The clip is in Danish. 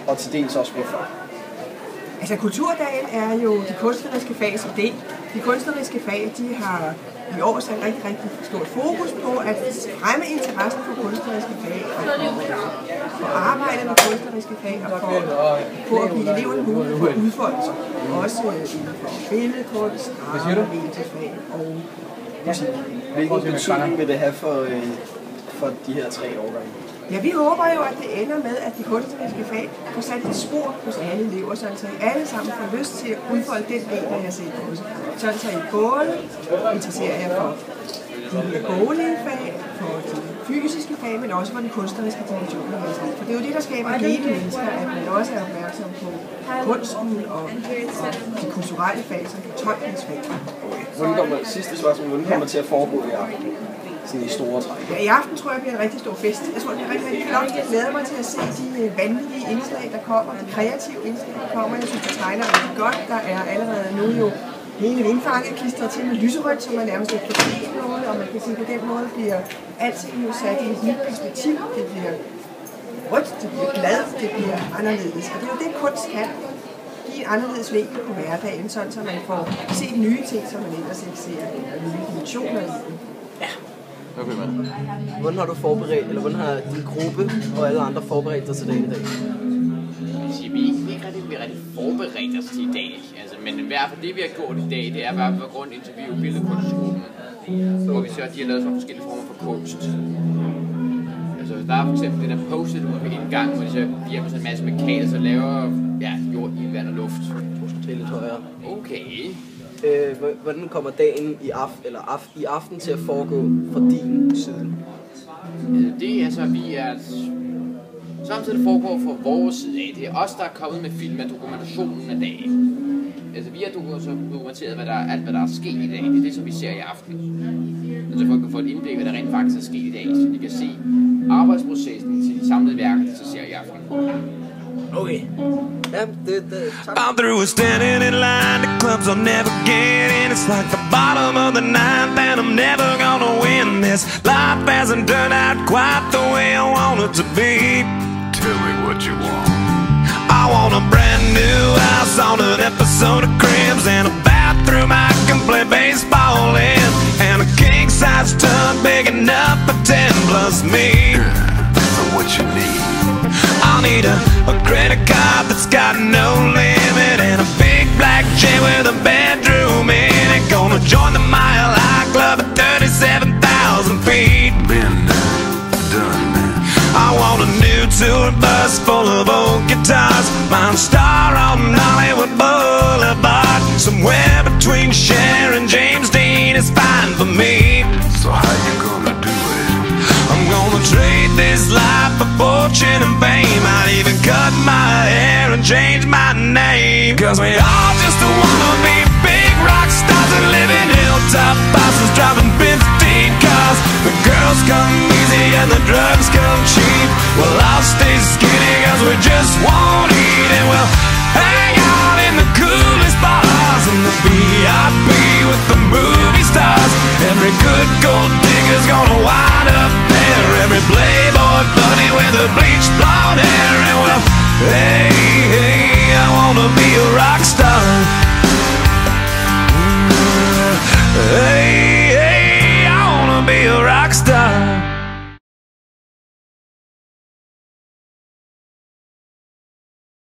Og til dels også hvorfor. Altså kulturdagen er jo de kunstneriske fags idé. De kunstneriske fag, de har i år sat rigtig stort fokus på at fremme interessen for kunstneriske fag og arbejde med kunstneriske fag og på at give eleverne mulighed for udfoldelse. Også inden for billedkunst, mediefag og musik. Hvilken betydning vil det have for de her 3 årgange? Ja, vi håber jo, at det ender med, at de kunstneriske fag får sat et spor hos alle elever, så alle sammen får lyst til at udfolde den del, der jeg ser på. Så I både interesserer jer for de boglige fag, for de fysiske fag, men også for de kunstneriske dimensioner. For det er jo det, der skaber hele mennesker, at man også er opmærksom på kunsten og de kulturelle fag, som fortolkningsfag. Sidste spørgsmål, hvordan kommer det til at foregå i aften? Sådan i store træk. Ja, i aften tror jeg bliver en rigtig stor fest. Jeg tror, det bliver rigtig flot. Jeg glæder mig til at se de vanvittige indslag, der kommer, de kreative indslag, der kommer. Jeg synes, det tegner rigtig godt. Der er allerede nu jo hele vindfanget klistret til med lyserødt, så man nærmest ikke kan se noget, og man kan sige, på den måde bliver alting jo sat i et nyt perspektiv. Det bliver rødt, det bliver glad, det bliver anderledes. Og det er jo det, kunst kan. Give en anderledes vinkel på hverdagen, sådan så man får set nye ting, som man ellers ikke ser, eller nye dimensioner i den. Ja. Okay, man. Hvordan har du forberedt, eller hvordan har din gruppe og alle andre forberedt dig til dagen i dag? Vi er ikke rigtig forberedt os til i dag, altså, men i hvert fald det vi har gjort i dag, det er bare på grund af interview billedkunstgruppen, hvor vi ser, at de har lavet så forskellige former for kunst. Altså der er for eksempel den der post-it ude på indgangen, hvor de så giver dem sådan en masse mekanik, så laver jord, ild, vand og luft. Du skal til lidt højere. Okay. Hvordan kommer dagen i aften til at foregå fra din side? Det er så, vi er samtidig foregår fra vores side af. Det er os, der er kommet med film af dokumentationen af dagen. Altså vi har dokumenteret alt, hvad der er sket i dag. Det er det, som vi ser i aften. Så folk kan få et indblik, hvad der rent faktisk er sket i dag, så de kan se arbejdsprocessen til de samlede værker, der ser i aften. Okay. I'm through with standing in line, the clubs I'll never get in. It's like the bottom of the ninth and I'm never gonna win this. Life hasn't turned out quite the way I want it to be. Tell me what you want. I want a brand new house on an episode of Cribs, and a bathroom I can play baseball in, and a king-size tub big enough for 10 plus me. So what you need? I'll need a credit card that's got no limit, and a big black chain with a bedroom in it. Gonna join the Mile High Club at 37,000 feet. Been done, man. I want a new tour bus full of old guitars, mine star on Hollywood Boulevard. Somewhere between Cher and James Dean is fine for me. So how you gonna do it? I'm gonna trade this life for fortune and fame. I'd even cut my hair and change my name, 'cause we all just wanna be big rock stars and live in hilltop bosses driving 15 cars. The girls come easy and the drugs come cheap. Well, I'll stay skinny 'cause we just won't eat, and we'll hang out with a bleached blonde